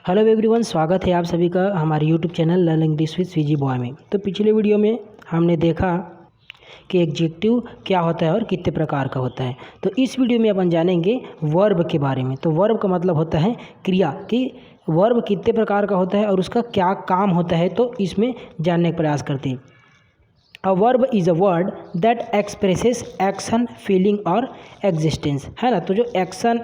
Hello everyone, स्वागत है आप सभी का हमारे YouTube channel learn English with CG boy में। तो पिछले वीडियो में हमने देखा कि एडजेक्टिव क्या होता है और कितने प्रकार का होता है। तो इस वीडियो में अपन जानेंगे वर्ब के बारे में। तो वर्ब का मतलब होता है क्रिया, कि वर्ब कितने प्रकार का होता है और उसका क्या काम होता है, तो इसमें जानने का प्रयास करते हैं। A verb is a word that expresses action, feeling और एग्जिस्टेंस, है ना। तो जो एक्शन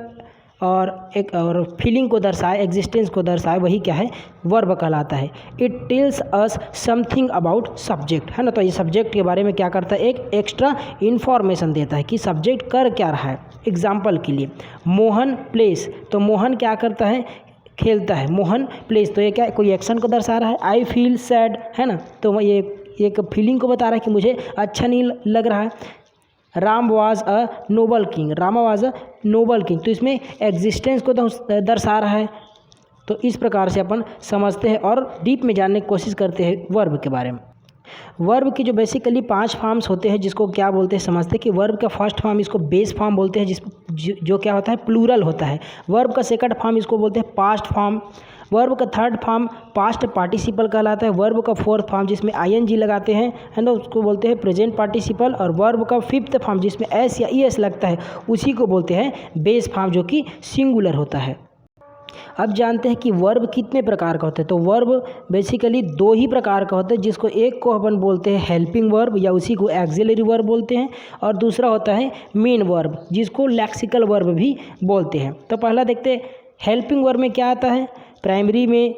और फीलिंग को दर्शाए, एग्जिस्टेंस को दर्शाए, वही क्या है, वर्ब कहलाता है। It tells us something about subject, है ना। तो ये सब्जेक्ट के बारे में क्या करता है, एक एक्स्ट्रा इन्फॉर्मेशन देता है कि सब्जेक्ट कर क्या रहा है। एग्जाम्पल के लिए मोहन प्लेस, तो मोहन क्या करता है, खेलता है। मोहन प्लेस, तो ये क्या, कोई एक्शन को दर्शा रहा है। आई फील सैड, है ना, तो ये एक फीलिंग को बता रहा है कि मुझे अच्छा नहीं लग रहा है। Ram was a Nobel king, Rama was a Nobel king, तो इसमें एग्जिस्टेंस को दर्शा रहा है। तो इस प्रकार से अपन समझते हैं और डीप में जानने की कोशिश करते हैं वर्ब के बारे में। वर्ब की जो बेसिकली 5 फॉर्म्स होते हैं, जिसको क्या बोलते हैं, समझते हैं कि वर्ब का फर्स्ट फॉर्म इसको बेस फॉर्म बोलते हैं, जो क्या होता है, प्लूरल होता है। वर्ब का सेकंड फॉर्म इसको बोलते हैं पास्ट फॉर्म। वर्ब का थर्ड फॉर्म पास्ट पार्टिसिपल कहलाता है। वर्ब का फोर्थ फॉर्म जिसमें आईएनजी लगाते हैं, है ना, उसको बोलते हैं प्रेजेंट पार्टिसिपल। और वर्ब का फिफ्थ फॉर्म जिसमें एस या ईएस लगता है, उसी को बोलते हैं बेस फॉर्म, जो कि सिंगुलर होता है। अब जानते हैं कि वर्ब कितने प्रकार का होता है। तो वर्ब बेसिकली 2 ही प्रकार का होता है, जिसको एक को अपन बोलते हैं हेल्पिंग वर्ब या उसी को एक्सिलरी वर्ब बोलते हैं, और दूसरा होता है मेन वर्ब, जिसको लेक्सिकल वर्ब भी बोलते हैं। तो पहला देखते हैं हेल्पिंग वर्ब में क्या आता है। प्राइमरी में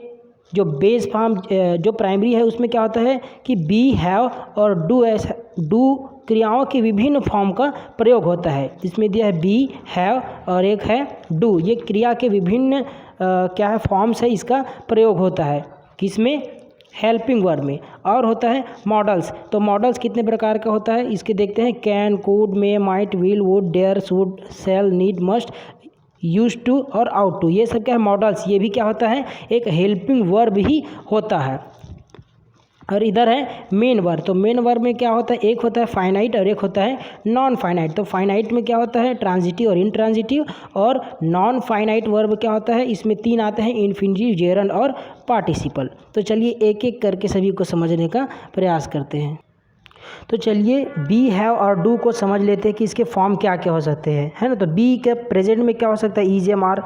जो बेस फॉर्म जो प्राइमरी है, उसमें क्या होता है कि बी, हैव और डू क्रियाओं के विभिन्न फॉर्म का प्रयोग होता है। जिसमें दिया है बी, हैव और एक है डू, ये क्रिया के विभिन्न क्या है, फॉर्म्स है, इसका प्रयोग होता है किसमें, हेल्पिंग वर्ब में। और होता है मॉडल्स, तो मॉडल्स कितने प्रकार का होता है, इसके देखते हैं। Can, could, may, might, will, would, dare, should, shall, need, must, use to और आउट टू, ये सब क्या है, मॉडल्स। ये भी क्या होता है, एक हेल्पिंग वर्ब ही होता है। और इधर है मेन वर्ब, तो मेन वर्ब में क्या होता है, एक होता है फाइनाइट और एक होता है नॉन फाइनाइट। तो फाइनाइट में क्या होता है, ट्रांजिटिव और इंट्रांजिटिव। और नॉन फाइनाइट वर्ब क्या होता है, इसमें 3 आते हैं, इन्फिनिटिव, जेरंड और पार्टिसिपल। तो चलिए एक एक करके सभी को समझने का प्रयास करते हैं। तो चलिए बी, हैव और डू को समझ लेते हैं कि इसके फॉर्म क्या क्या हो सकते हैं, है ना। तो बी के प्रेजेंट में क्या हो सकता है, इज, एम, आर,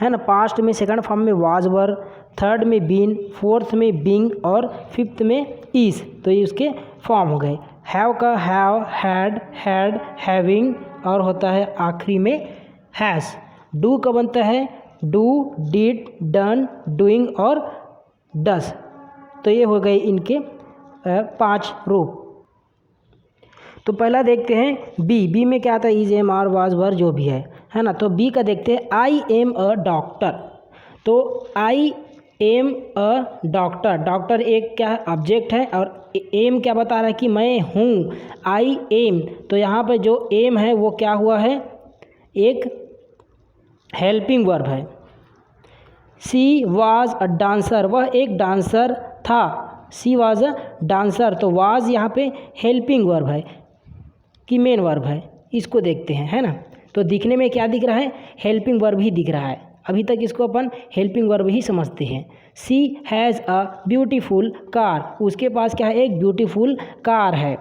है ना। पास्ट में सेकंड फॉर्म में वाज, वर, थर्ड में बीन, फोर्थ में बीइंग और फिफ्थ में इज। तो ये उसके फॉर्म हो गए। हैव का हैव, हैड, हैविंग और होता है आखिरी में हैज़। डू का बनता है डू, डिड, डन, डूइंग और डस। तो ये हो गए इनके 5 रूप। तो पहला देखते हैं बी में क्या आता है, इज, एम, आर, वाज, वर, जो भी है ना। तो बी का देखते हैं आई एम अ डॉक्टर। तो I am a doctor, doctor एक क्या है, ऑब्जेक्ट है, और एम क्या बता रहा है कि मैं हूँ, आई एम। तो यहाँ पर जो एम है वो क्या हुआ है, एक हेल्पिंग वर्ब है। सी वाज अ डांसर, वह एक डांसर था। सी वाज अ डांसर, तो वाज यहाँ पे हेल्पिंग वर्ब है कि मेन वर्ब है, इसको देखते हैं, है ना। तो दिखने में क्या दिख रहा है, हेल्पिंग वर्ब ही दिख रहा है। अभी तक इसको अपन हेल्पिंग वर्ब ही समझते हैं। सी हैज़ अ ब्यूटीफुल कार, उसके पास क्या है, एक ब्यूटीफुल कार है।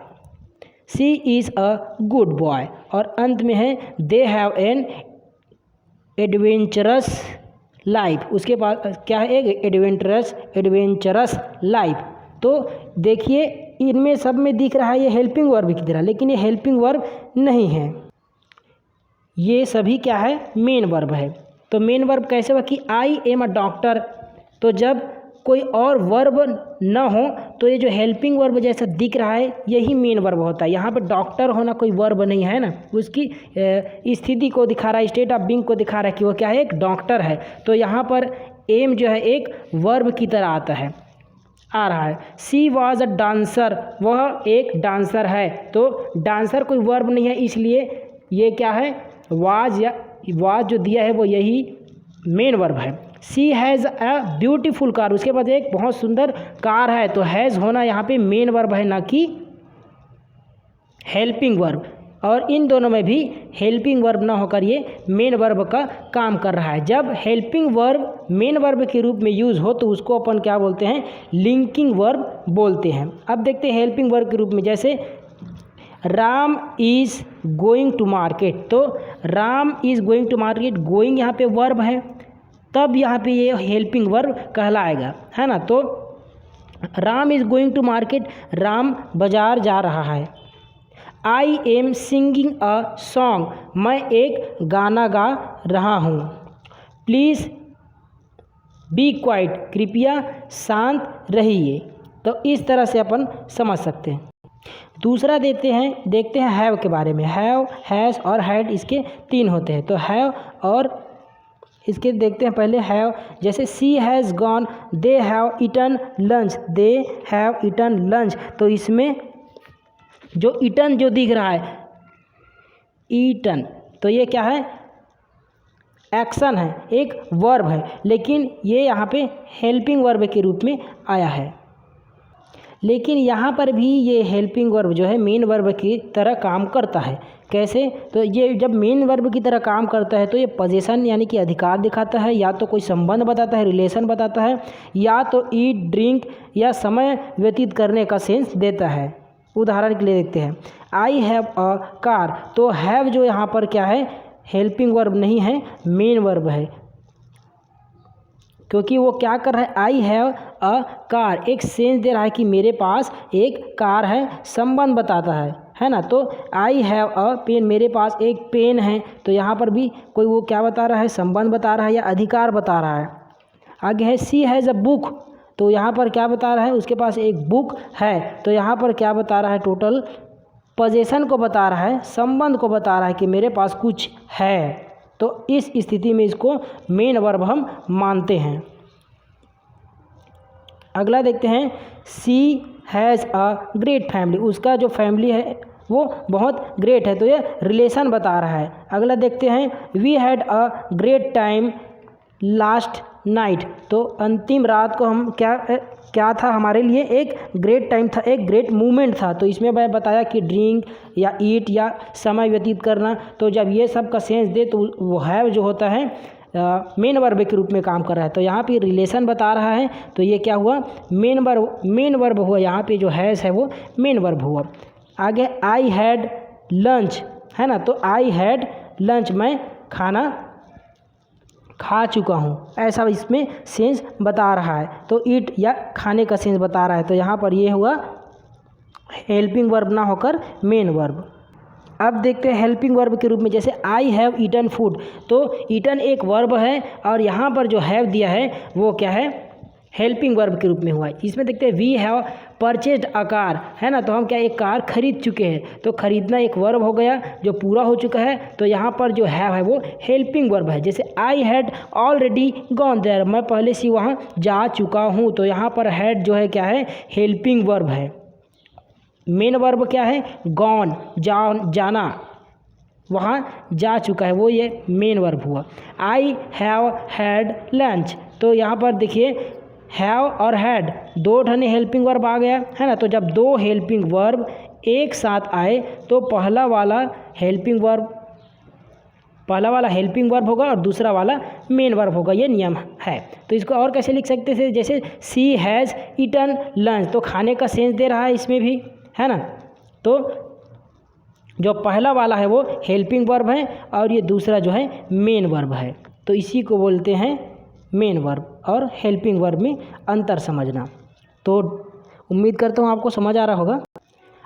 सी इज़ अ गुड बॉय, और अंत में है they have an adventurous life, उसके पास क्या है, एक एडवेंचरस लाइफ। तो देखिए इनमें सब में दिख रहा है ये हेल्पिंग वर्ब की तरह, लेकिन ये हेल्पिंग वर्ब नहीं है, ये सभी क्या है, मेन वर्ब है। तो मेन वर्ब कैसे हुआ कि आई एम अ डॉक्टर। तो जब कोई और वर्ब ना हो तो ये जो हेल्पिंग वर्ब जैसा दिख रहा है, यही मेन वर्ब होता है। यहाँ पे डॉक्टर होना कोई वर्ब नहीं है ना, उसकी स्थिति को दिखा रहा है, स्टेट ऑफ बीइंग को दिखा रहा है कि वो क्या है, एक डॉक्टर है। तो यहाँ पर एम जो है एक वर्ब की तरह आ रहा है। सी वॉज अ डांसर, वह एक डांसर है। तो डांसर कोई वर्ब नहीं है, इसलिए ये क्या है, वाज, या वाज जो दिया है वो यही मेन वर्ब है। सी हैज़ अ ब्यूटीफुल कार, उसके पास एक बहुत सुंदर कार है। तो हैज़ होना यहाँ पे मेन वर्ब है, ना कि हेल्पिंग वर्ब। और इन दोनों में भी हेल्पिंग वर्ब ना होकर ये मेन वर्ब का काम कर रहा है। जब हेल्पिंग वर्ब मेन वर्ब के रूप में यूज़ हो तो उसको अपन क्या बोलते हैं, लिंकिंग वर्ब बोलते हैं। अब देखते हैं हेल्पिंग वर्ब के रूप में, जैसे Ram is going to market, तो Ram is going to market, going यहाँ पे वर्ब है, तब यहाँ पे ये हेल्पिंग वर्ब कहलाएगा, है ना। तो Ram is going to market, Ram बाजार जा रहा है। I am singing a song, मैं एक गाना गा रहा हूँ। प्लीज़ बी क्वाइट, कृपया शांत रहिए। तो इस तरह से अपन समझ सकते हैं। दूसरा देखते हैं हैव के बारे में। हैव, हैज़ और हैड इसके 3 होते हैं। तो हैव और इसके देखते हैं पहले हैव, जैसे she has gone, they have eaten lunch, they have eaten lunch. तो इसमें जो ईटन जो दिख रहा है, ईटन, तो ये क्या है, एक्शन है, एक वर्ब है, लेकिन ये यहाँ पे हेल्पिंग वर्ब के रूप में आया है। लेकिन यहाँ पर भी ये हेल्पिंग वर्ब जो है मेन वर्ब की तरह काम करता है। कैसे, तो ये जब मेन वर्ब की तरह काम करता है तो ये पोजीशन यानी कि अधिकार दिखाता है, या तो कोई संबंध बताता है, रिलेशन बताता है, या तो ईट, ड्रिंक या समय व्यतीत करने का सेंस देता है। उदाहरण के लिए देखते हैं, आई हैव अ कार, तो हैव जो यहाँ पर क्या है, हेल्पिंग वर्ब नहीं है, मेन वर्ब है, क्योंकि वो क्या कर रहा है, आई हैव अ कार, एक सेंस दे रहा है कि मेरे पास एक कार है, संबंध बताता है ना। तो आई हैव अ पेन, मेरे पास एक पेन है, तो यहाँ पर भी कोई वो क्या बता रहा है, संबंध बता रहा है या अधिकार बता रहा है। आगे है सी हैज़ अ बुक, तो यहाँ पर क्या बता रहा है, उसके पास एक बुक है, तो यहाँ पर क्या बता रहा है, टोटल पोजीशन को बता रहा है, संबंध को बता रहा है कि मेरे पास कुछ है। तो इस स्थिति में इसको मेन वर्ब हम मानते हैं। अगला देखते हैं, सी हैज़ अ ग्रेट फैमिली, उसका जो फैमिली है वो बहुत ग्रेट है, तो ये रिलेशन बता रहा है। अगला देखते हैं, we had a great time last night, तो अंतिम रात को हम क्या था, हमारे लिए एक ग्रेट टाइम था, एक ग्रेट मूवमेंट था। तो इसमें मैं बताया कि ड्रिंक या ईट या समय व्यतीत करना, तो जब ये सब का सेंस दे तो वो हैव जो होता है मेन वर्ब के रूप में काम कर रहा है। तो यहाँ पे रिलेशन बता रहा है, तो ये क्या हुआ, मेन वर्ब हुआ। यहाँ पे जो हैज़ है वो मेन वर्ब हुआ। आगे आई हैड लंच है ना, तो आई हैड लंच, मैं खाना खा चुका हूँ, ऐसा इसमें सेंस बता रहा है। तो ईट या खाने का सेंस बता रहा है, तो यहाँ पर ये हुआ हेल्पिंग वर्ब ना होकर मेन वर्ब। अब देखते हैं हेल्पिंग वर्ब के रूप में, जैसे आई हैव ईटन फूड, तो ईटन एक वर्ब है और यहाँ पर जो हैव दिया है वो क्या है, हेल्पिंग वर्ब के रूप में हुआ है। इसमें देखते हैं we have purchased a car, है ना, तो हम क्या एक कार खरीद चुके हैं, तो खरीदना एक वर्ब हो गया जो पूरा हो चुका है। तो यहाँ पर जो हैव है वो हेल्पिंग वर्ब है। जैसे I had already gone there, मैं पहले से वहाँ जा चुका हूँ, तो यहाँ पर हैड जो है क्या है, हेल्पिंग वर्ब है। मेन वर्ब क्या है, गॉन, जाना, वहाँ जा चुका है, वो ये मेन वर्ब हुआ। आई हैव हैड लंच, तो यहाँ पर देखिए हैव और हैड दो ढने हेल्पिंग वर्ब आ गया, है ना। तो जब दो हेल्पिंग वर्ब एक साथ आए तो पहला वाला हेल्पिंग वर्ब होगा और दूसरा वाला मेन वर्ब होगा, ये नियम है। तो इसको और कैसे लिख सकते थे, जैसे सी हैज़ ईटन लंच, तो खाने का सेंस दे रहा है इसमें भी, है ना। तो जो पहला वाला है वो हेल्पिंग वर्ब है और ये दूसरा जो है मेन वर्ब है, तो इसी को बोलते हैं मेन वर्ब और हेल्पिंग वर्ब में अंतर समझना। तो उम्मीद करता हूँ आपको समझ आ रहा होगा।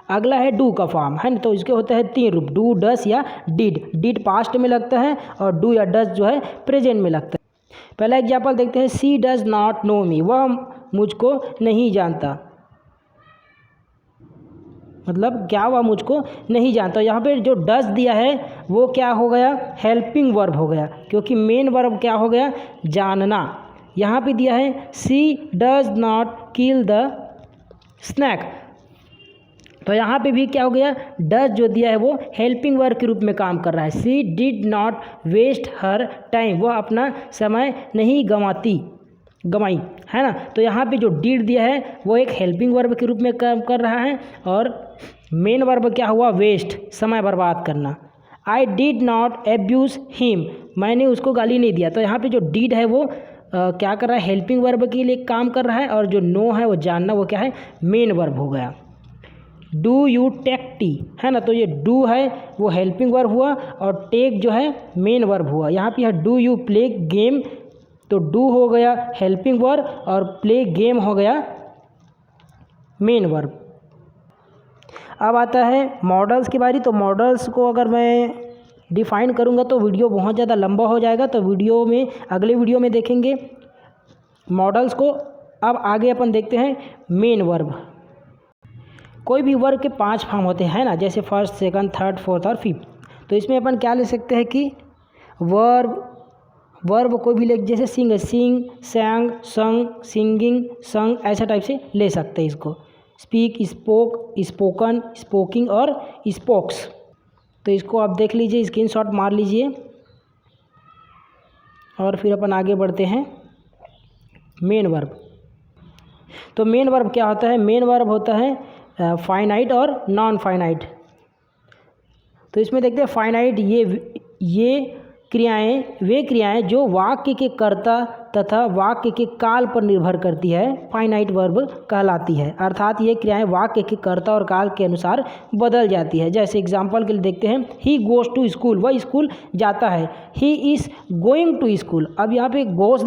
अगला है डू का फॉर्म, है ना, तो इसके होते हैं 3 रूप, डू, डस या डिड। डिड पास्ट में लगता है और डू या डस जो है प्रेजेंट में लगता है। पहला एग्जाम्पल देखते हैं, सी डज नॉट नो मी, वह मुझको नहीं जानता, मतलब क्या वह मुझको नहीं जानता। यहाँ पे जो डज दिया है वो क्या हो गया, हेल्पिंग वर्ब हो गया, क्योंकि मेन वर्ब क्या हो गया, जानना। यहाँ पे दिया है she does not kill the snake, तो यहाँ पे भी क्या हो गया, डज जो दिया है वो हेल्पिंग वर्ब के रूप में काम कर रहा है। She did not waste her time, वह अपना समय नहीं गंवाई, है ना। तो यहाँ पे जो डिड दिया है वो एक हेल्पिंग वर्ब के रूप में काम कर रहा है और मेन वर्ब क्या हुआ, वेस्ट, समय बर्बाद करना। I did not abuse him, मैंने उसको गाली नहीं दिया। तो यहाँ पे जो डिड है वो क्या कर रहा है, हेल्पिंग वर्ब के लिए काम कर रहा है, और जो नो है वो जानना, वो क्या है, मेन वर्ब हो गया। डू यू टेक टी, है ना, तो ये डू है वो हेल्पिंग वर्ब हुआ, और टेक जो है मेन वर्ब हुआ। यहाँ पे है डू यू प्ले गेम, तो डू हो गया हेल्पिंग वर्ब और प्ले गेम हो गया मेन वर्ब। अब आता है मॉडल्स की बारी। तो मॉडल्स को अगर मैं डिफ़ाइन करूँगा तो वीडियो बहुत ज़्यादा लंबा हो जाएगा, तो वीडियो में अगले वीडियो में देखेंगे मॉडल्स को। अब आगे अपन देखते हैं मेन वर्ब। कोई भी वर्ब के 5 फॉर्म होते हैं ना, जैसे फर्स्ट, सेकंड, थर्ड, फोर्थ और फिफ्थ। तो इसमें अपन क्या ले सकते हैं कि वर्ब कोई भी ले, जैसे सिंग, सिंग, सैंग, संग, सिंगिंग, संग, ऐसा टाइप से ले सकते हैं इसको। स्पीक, स्पोक, स्पोकन, स्पोकिंग और स्पोक्स। तो इसको आप देख लीजिए, स्क्रीनशॉट मार लीजिए, और फिर अपन आगे बढ़ते हैं मेन वर्ब। तो मेन वर्ब क्या होता है, मेन वर्ब होता है फाइनाइट और नॉन फाइनाइट। तो इसमें देखते हैं फाइनाइट, ये क्रियाएं, वे क्रियाएं जो वाक्य के कर्ता तथा वाक्य के काल पर निर्भर करती है, फाइनाइट वर्ब कहलाती है। अर्थात ये क्रियाएं वाक्य के कर्ता और काल के अनुसार बदल जाती है। जैसे एग्जांपल के लिए देखते हैं, ही गोज़ टू स्कूल, वह स्कूल जाता है। He is going to school, अब यहाँ पे गोज़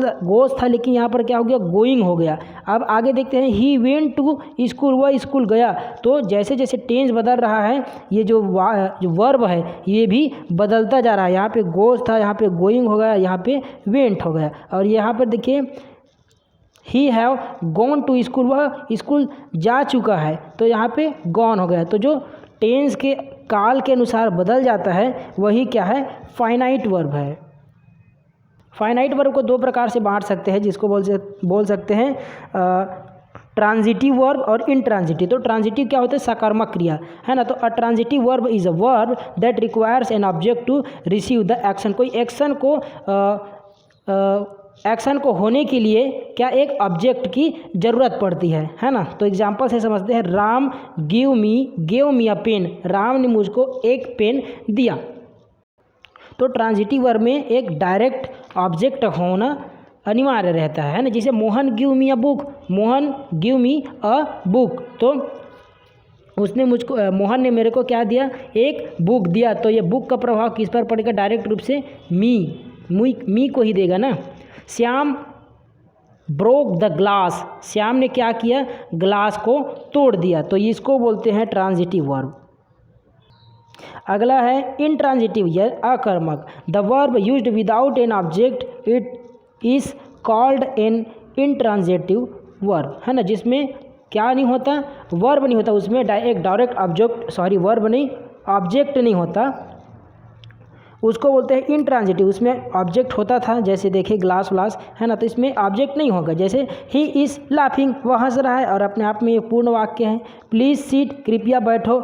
था, लेकिन यहाँ पर क्या हो गया, गोइंग हो गया। अब आगे देखते हैं, ही वेंट टू स्कूल, वह स्कूल गया। तो जैसे जैसे टेंस बदल रहा है, ये जो वर्ब है ये भी बदलता जा रहा है। यहाँ पे गोज़ था, यहाँ पे गोइंग हो गया, यहाँ पे वेंट हो गया। और यहाँ पर देखिए he have gone to school, वह स्कूल जा चुका है, तो यहाँ पे गॉन हो गया। तो जो टेंस के काल के अनुसार बदल जाता है वही क्या है, फाइनाइट वर्ब है। फाइनाइट वर्ब को 2 प्रकार से बांट सकते हैं, जिसको बोल सकते हैं ट्रांजिटिव वर्ब और इनट्रांजिटिव। तो ट्रांजिटिव क्या होता है, सकारात्मक क्रिया, है ना। तो a transitive verb is a verb that requires an object to receive the action. कोई एक्शन को होने के लिए क्या एक ऑब्जेक्ट की ज़रूरत पड़ती है ना। तो एग्जांपल से समझते हैं, राम गिव मी अ पेन, राम ने मुझको एक पेन दिया। तो ट्रांजिटिव वर्ब में एक डायरेक्ट ऑब्जेक्ट होना अनिवार्य रहता है ना। जैसे Mohan give me a book, Mohan give me a book, तो उसने मुझको, मोहन ने मेरे को क्या दिया, एक बुक दिया। तो ये बुक का प्रभाव किस पर पड़ेगा, डायरेक्ट रूप से मी को ही देगा ना। Shyam broke the glass, Shyam ने क्या किया, ग्लास को तोड़ दिया। तो इसको बोलते हैं ट्रांजिटिव वर्ब। अगला है इनट्रांजिटिव या अकर्मक। The verb used without an object it is called an intransitive verb, है ना। जिसमें क्या नहीं होता, वर्ब नहीं होता, उसमें एक डायरेक्ट ऑब्जेक्ट नहीं होता, उसको बोलते हैं इनट्रांजिटिव। उसमें ऑब्जेक्ट होता था, जैसे देखिए ग्लास व्लास, है ना। तो इसमें ऑब्जेक्ट नहीं होगा। जैसे ही इज़ लाफिंग, वह हंस रहा है, और अपने आप में एक पूर्ण वाक्य है। प्लीज़ सीट, कृपया बैठो।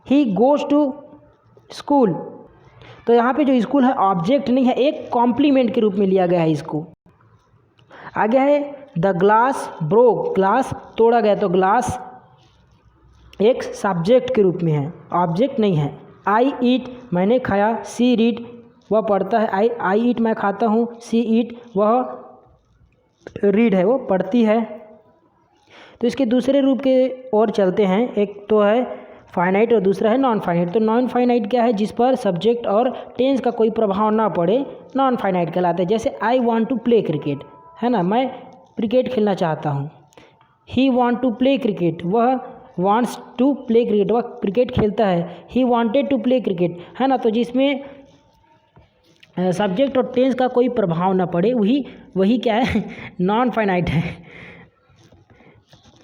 ही गोज़ टू स्कूल, तो यहाँ पे जो स्कूल है ऑब्जेक्ट नहीं है, एक कॉम्प्लीमेंट के रूप में लिया गया है इसको। आगे है द ग्लास ब्रोक, ग्लास तोड़ा गया, तो ग्लास एक सब्जेक्ट के रूप में है, ऑब्जेक्ट नहीं है। आई ईट, मैंने खाया। सी रीड, वह पढ़ता है। आई ईट, मैं खाता हूँ। सी ईट, वह रीड है, वो पढ़ती है। तो इसके दूसरे रूप के और चलते हैं। एक तो है फाइनाइट और दूसरा है नॉन फाइनाइट। तो नॉन फाइनाइट क्या है, जिस पर सब्जेक्ट और टेंस का कोई प्रभाव ना पड़े, नॉन फाइनाइट कहलाता है। जैसे I want to play cricket, है ना, मैं क्रिकेट खेलना चाहता हूँ। He want to play cricket, वह वांट्स टू प्ले क्रिकेट, वह क्रिकेट खेलता है। He wanted to play cricket, है ना। तो जिसमें सब्जेक्ट और टेंस का कोई प्रभाव ना पड़े वही क्या है, नॉन फाइनाइट है।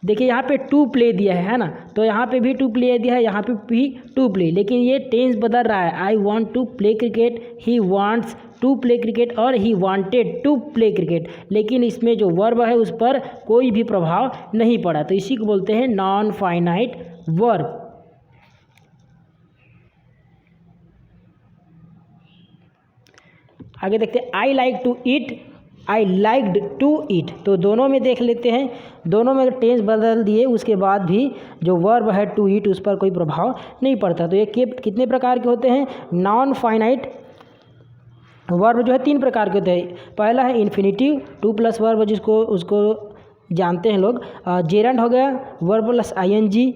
देखिए यहाँ पे टू प्ले दिया है ना, तो यहाँ पे भी टू प्ले दिया है, यहाँ पे भी टू प्ले, लेकिन ये टेंस बदल रहा है। I want to play cricket, he wants to play cricket, और he wanted to play cricket, लेकिन इसमें जो वर्ब है उस पर कोई भी प्रभाव नहीं पड़ा। तो इसी को बोलते हैं नॉन फाइनाइट वर्ब। आगे देखते हैं, I like to eat I liked to eat, तो दोनों में देख लेते हैं, दोनों में टेंस बदल दिए उसके बाद भी जो वर्ब है टू ईट उस पर कोई प्रभाव नहीं पड़ता। तो ये कितने प्रकार के होते हैं? नॉन फाइनाइट वर्ब जो है 3 प्रकार के होते हैं। पहला है इन्फिनिटिव, टू प्लस वर्ब जिसको उसको जानते हैं लोग। जेरंड हो गया, वर्ब प्लस आईएनजी,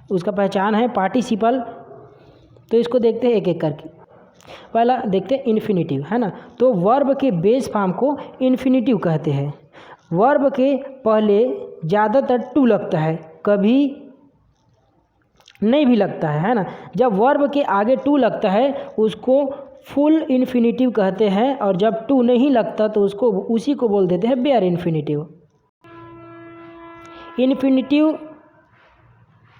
उसका पहचान है पार्टिसिपल। तो इसको देखते हैं एक एक करके। पहला देखते हैं इन्फिनिटिव, है ना। तो वर्ब के बेस फॉर्म को इन्फिनिटिव कहते हैं। वर्ब के पहले ज़्यादातर टू लगता है, कभी नहीं भी लगता है ना। जब वर्ब के आगे टू लगता है उसको फुल इन्फिनिटिव कहते हैं, और जब टू नहीं लगता तो उसको उसी को बोल देते हैं बेयर इन्फिनिटिव। इन्फिनिटिव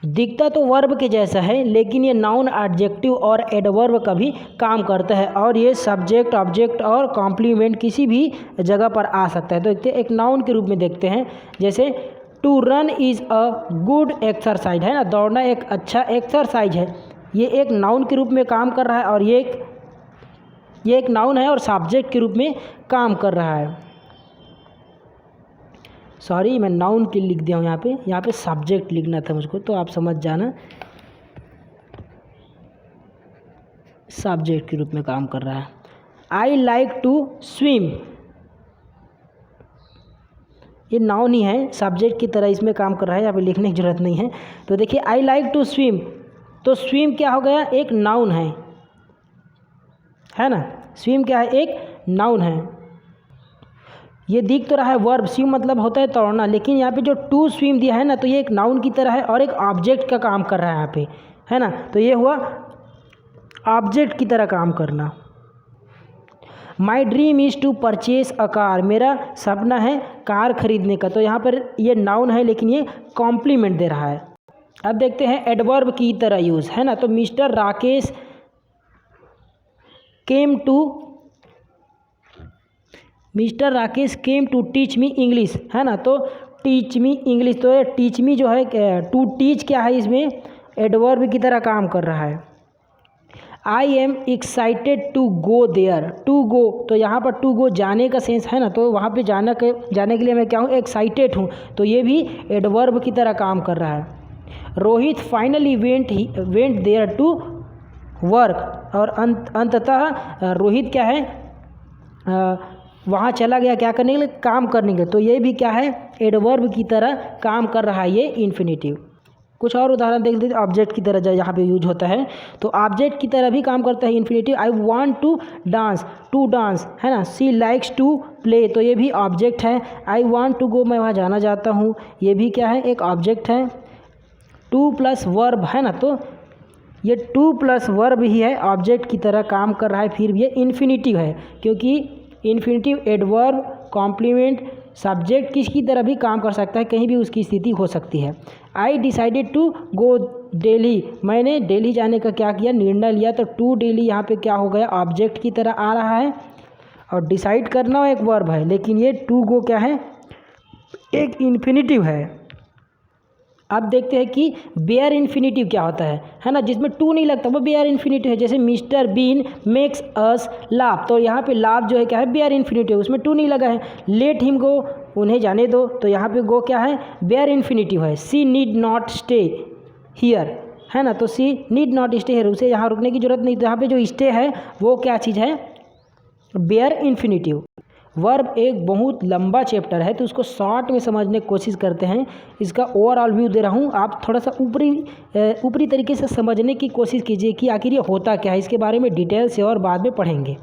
दिखता तो वर्ब के जैसा है, लेकिन ये नाउन, एडजेक्टिव और एडवर्ब का भी काम करता है, और ये सब्जेक्ट, ऑब्जेक्ट और कॉम्प्लीमेंट किसी भी जगह पर आ सकता है। तो देखते हैं एक नाउन के रूप में देखते हैं, जैसे to run is a good exercise, है ना। दौड़ना एक अच्छा एक्सरसाइज है, ये एक नाउन के रूप में काम कर रहा है, और ये एक नाउन है और सब्जेक्ट के रूप में काम कर रहा है। सॉरी, मैं नाउन के लिख दिया हूँ यहाँ पे सब्जेक्ट लिखना था मुझको, तो आप समझ जाना। सब्जेक्ट के रूप में काम कर रहा है। आई लाइक टू स्विम, ये नाउन ही है, सब्जेक्ट की तरह इसमें काम कर रहा है, यहाँ पे लिखने की जरूरत नहीं है। तो देखिए आई लाइक टू स्विम, तो स्विम क्या हो गया? एक नाउन है ना। स्विम क्या है? एक नाउन है। ये दिख तो रहा है वर्ब, स्विम मतलब होता है तैरना, लेकिन यहाँ पे जो टू स्विम दिया है ना, तो ये एक नाउन की तरह है और एक ऑब्जेक्ट का काम कर रहा है यहाँ पे, है ना। तो ये हुआ ऑब्जेक्ट की तरह काम करना। My dream is to purchase a car, मेरा सपना है कार खरीदने का। तो यहाँ पर ये नाउन है, लेकिन ये कॉम्प्लीमेंट दे रहा है। अब देखते हैं एडवर्ब की तरह यूज़, है ना। तो mister Rakesh came to teach me English, है ना। तो टीच मी इंग्लिश, तो ये टीच मी जो है, टू टीच क्या है, इसमें एडवर्ब की तरह काम कर रहा है। I am excited to go there, to go, तो यहाँ पर टू गो जाने का सेंस है ना, तो वहाँ पे जाने के लिए मैं क्या हूँ? एक्साइटेड हूँ, तो ये भी एडवर्ब की तरह काम कर रहा है। Rohit finally went there to work, और अंततः रोहित क्या है? वहाँ चला गया क्या करने के लिए? काम करने के लिए। तो ये भी क्या है? एडवर्ब की तरह काम कर रहा है ये इन्फिनिटिव। कुछ और उदाहरण देख लीजिए। ऑब्जेक्ट की तरह यहाँ पे यूज होता है, तो ऑब्जेक्ट की तरह भी काम करता है infinitive. I want to dance, है ना। सी लाइक्स टू प्ले, तो ये भी ऑब्जेक्ट है। आई वांट टू गो, मैं वहाँ जाना चाहता हूँ, ये भी क्या है? एक ऑब्जेक्ट है। टू प्लस वर्ब, है ना, तो ये टू प्लस वर्ब ही है, ऑब्जेक्ट की तरह काम कर रहा है। फिर ये इन्फिनिटिव है, क्योंकि इन्फिनिटिव एडवर्ब, कॉम्प्लीमेंट, सब्जेक्ट किसकी तरह भी काम कर सकता है, कहीं भी उसकी स्थिति हो सकती है। I decided to go Delhi, मैंने दिल्ली जाने का क्या किया? निर्णय लिया। तो टू दिल्ली यहाँ पे क्या हो गया? ऑब्जेक्ट की तरह आ रहा है, और डिसाइड करना एक वर्ब है, लेकिन ये टू गो क्या है? एक इन्फिनिटिव है। अब देखते हैं कि बेयर इन्फिनिटिव क्या होता है ना, जिसमें टू नहीं लगता, वो बेयर इन्फिनिटिव है। जैसे mister Bean makes us laugh, तो यहाँ पे लाफ जो है क्या है? बेयर इन्फिनिटिव, उसमें टू नहीं लगा है। लेट हिम गो, उन्हें जाने दो, तो यहाँ पे गो क्या है? बेयर इन्फिनिटिव है। सी नीड नॉट स्टे हियर, है ना, तो सी नीड नॉट स्टे हियर, उसे यहाँ रुकने की जरूरत नहीं। तो यहाँ पे जो स्टे है वो क्या चीज़ है? Bear infinitive. वर्ब एक बहुत लंबा चैप्टर है, तो उसको शॉर्ट में समझने की कोशिश करते हैं। इसका ओवरऑल व्यू दे रहा हूँ, आप थोड़ा सा ऊपरी तरीके से समझने की कोशिश कीजिए कि आखिर ये होता क्या है। इसके बारे में डिटेल से और बाद में पढ़ेंगे।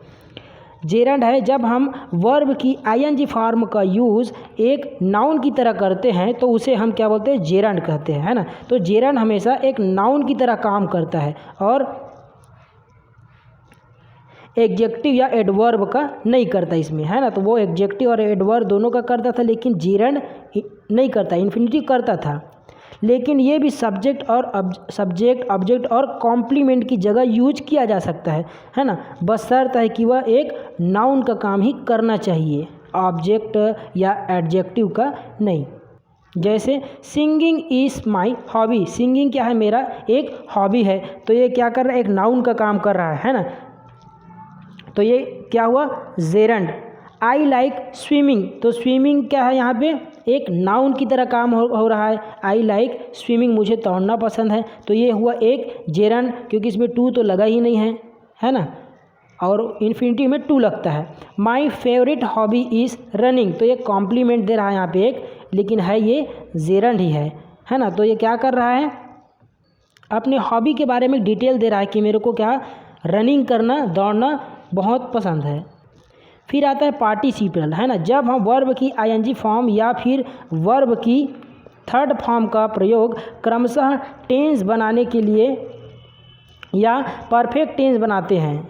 जेरंड है, जब हम वर्ब की आईएनजी फॉर्म का यूज़ एक नाउन की तरह करते हैं तो उसे हम क्या बोलते हैं? जेरंड कहते हैं, है ना। तो जेरंड हमेशा एक नाउन की तरह काम करता है और एडजेक्टिव या एडवर्ब का नहीं करता इसमें, है ना। तो वो एडजेक्टिव और एडवर्ब दोनों का करता था, लेकिन जेरंड नहीं करता, इन्फिनिटिव करता था। लेकिन ये भी सब्जेक्ट, ऑब्जेक्ट और कॉम्प्लीमेंट की जगह यूज किया जा सकता है ना। बस शर्त है कि वह एक नाउन का काम ही करना चाहिए, ऑब्जेक्ट या एडजेक्टिव का नहीं। जैसे singing is my hobby, singing क्या है? मेरा एक हॉबी है। तो ये क्या कर रहा है? एक नाउन का काम कर रहा है ना। तो ये क्या हुआ? जेरंड। आई लाइक स्विमिंग, तो स्विमिंग क्या है यहाँ पे एक नाउन की तरह काम हो रहा है। आई लाइक स्विमिंग, मुझे तैरना पसंद है, तो ये हुआ एक जेरंड, क्योंकि इसमें टू तो लगा ही नहीं है ना, और इन्फिनिटिव में टू लगता है। My favourite hobby is running, तो ये कॉम्प्लीमेंट दे रहा है यहाँ पे एक, लेकिन है ये जेरंड ही है ना। तो ये क्या कर रहा है, अपने हॉबी के बारे में डिटेल दे रहा है कि मेरे को क्या रनिंग करना, दौड़ना बहुत पसंद है। फिर आता है पार्टिसिपल, है ना, जब हम वर्ब की आईएनजी फॉर्म या फिर वर्ब की थर्ड फॉर्म का प्रयोग क्रमशः टेंस बनाने के लिए या परफेक्ट टेंस बनाते हैं,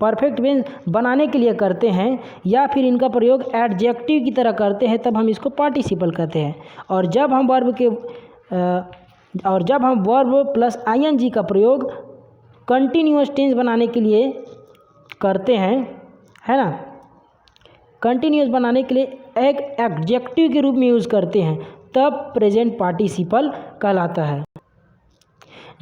परफेक्ट टेंस बनाने के लिए करते हैं, या फिर इनका प्रयोग एडजेक्टिव की तरह करते हैं, तब हम इसको पार्टिसिपल कहते हैं। और जब हम वर्ब प्लस आईएनजी का प्रयोग कंटिन्यूअस टेंस बनाने के लिए करते हैं, है ना, कंटिन्यूअस बनाने के लिए एक एडजेक्टिव के रूप में यूज़ करते हैं, तब प्रेजेंट पार्टिसिपल कहलाता है।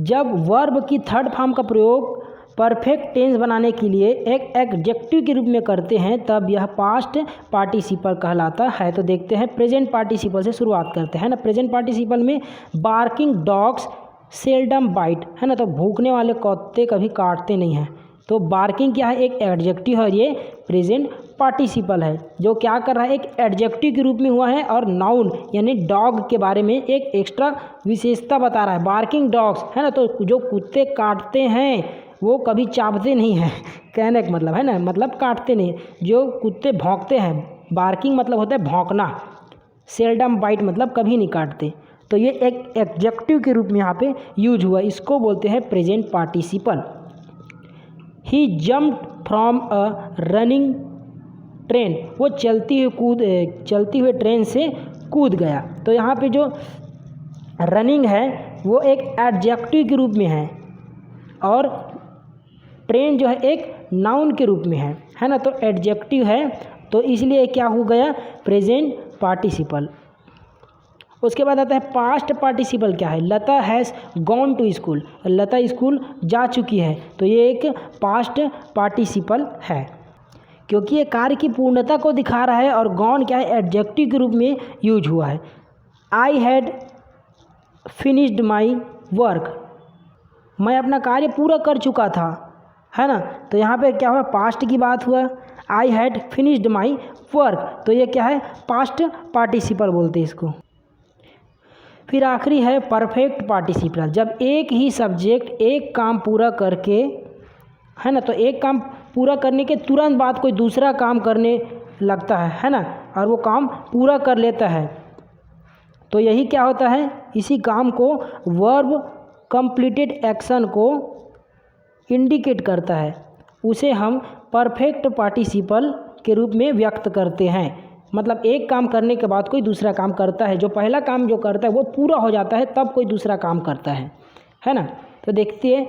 जब वर्ब की थर्ड फॉर्म का प्रयोग परफेक्ट टेंस बनाने के लिए एक एडजेक्टिव के रूप में करते हैं, तब यह पास्ट पार्टिसिपल कहलाता है। तो देखते हैं, प्रेजेंट पार्टिसिपल से शुरुआत करते हैं ना। प्रेजेंट पार्टिसिपल में बार्किंग डॉग्स सेल्डम बाइट, है ना, तो भौंकने वाले कुत्ते कभी काटते नहीं हैं। तो बार्किंग क्या है, एक एडजेक्टिव है और ये प्रेजेंट पार्टिसिपल है, जो क्या कर रहा है, एक एडजेक्टिव के रूप में हुआ है और नाउन यानी डॉग के बारे में एक एक्स्ट्रा विशेषता बता रहा है। बार्किंग डॉग्स, है ना, तो जो कुत्ते काटते हैं वो कभी चाबते नहीं हैं कहने का मतलब, है ना, मतलब काटते नहीं। जो कुत्ते भौंकते हैं, बार्किंग मतलब होता है भौंकना, सेल्डम बाइट मतलब कभी नहीं काटते। तो ये एक एडजेक्टिव के रूप में यहाँ पे यूज हुआ, इसको बोलते हैं present participle. He jumped from a running train, वो चलती हुए ट्रेन से कूद गया। तो यहाँ पे जो रनिंग है वो एक एडजेक्टिव के रूप में है और ट्रेन जो है एक नाउन के रूप में है ना, तो एडजेक्टिव है, तो इसलिए क्या हो गया, प्रेजेंट पार्टिसिपल। उसके बाद आता है पास्ट पार्टिसिपल। क्या है, Lata has gone to school, Lata school जा चुकी है, तो ये एक पास्ट पार्टिसिपल है, क्योंकि ये कार्य की पूर्णता को दिखा रहा है, और गॉन क्या है, एडजेक्टिव के रूप में यूज हुआ है। I had finished my work, मैं अपना कार्य पूरा कर चुका था, है ना, तो यहाँ पे क्या हुआ, पास्ट की बात हुआ। I had finished my work, तो ये क्या है, पास्ट पार्टिसिपल बोलते हैं इसको। फिर आखिरी है परफेक्ट पार्टिसिपल, जब एक ही सब्जेक्ट एक काम पूरा करके, है ना, तो एक काम पूरा करने के तुरंत बाद कोई दूसरा काम करने लगता है ना, और वो काम पूरा कर लेता है, तो यही क्या होता है, इसी काम को वर्ब कंप्लीटेड एक्शन को इंडिकेट करता है, उसे हम परफेक्ट पार्टिसिपल के रूप में व्यक्त करते हैं। मतलब एक काम करने के बाद कोई दूसरा काम करता है, जो पहला काम जो करता है वो पूरा हो जाता है, तब कोई दूसरा काम करता है ना। तो देखते हैं,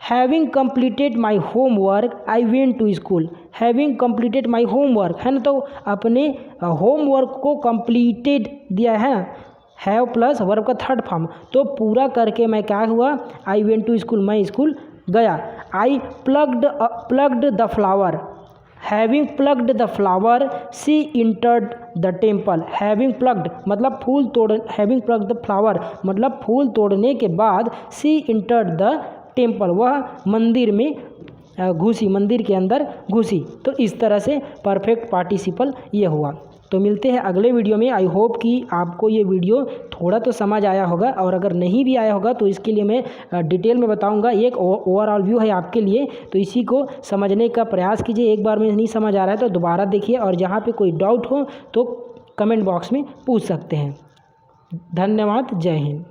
having completed my home work I went to school, having completed my home work, है ना, तो अपने होम वर्क को कंप्लीटेड दिया है ना, हैव प्लस वर्ब का थर्ड फॉर्म, तो पूरा करके मैं क्या हुआ, आई वेंट टू स्कूल, मैं स्कूल गया। I plugged the flower, having plugged the flower she entered the temple, having plugged मतलब फूल तोड़, हैविंग प्लग्ड द फ्लावर मतलब फूल तोड़ने के बाद सी इंटर्ड द टेम्पल, वह मंदिर में घुसी, मंदिर के अंदर घुसी। तो इस तरह से परफेक्ट पार्टिसिपल ये हुआ। तो मिलते हैं अगले वीडियो में। आई होप कि आपको ये वीडियो थोड़ा तो समझ आया होगा, और अगर नहीं भी आया होगा तो इसके लिए मैं डिटेल में बताऊंगा, एक ओवरऑल व्यू है आपके लिए, तो इसी को समझने का प्रयास कीजिए। एक बार में नहीं समझ आ रहा है तो दोबारा देखिए, और जहाँ पे कोई डाउट हो तो कमेंट बॉक्स में पूछ सकते हैं। धन्यवाद, जय हिंद।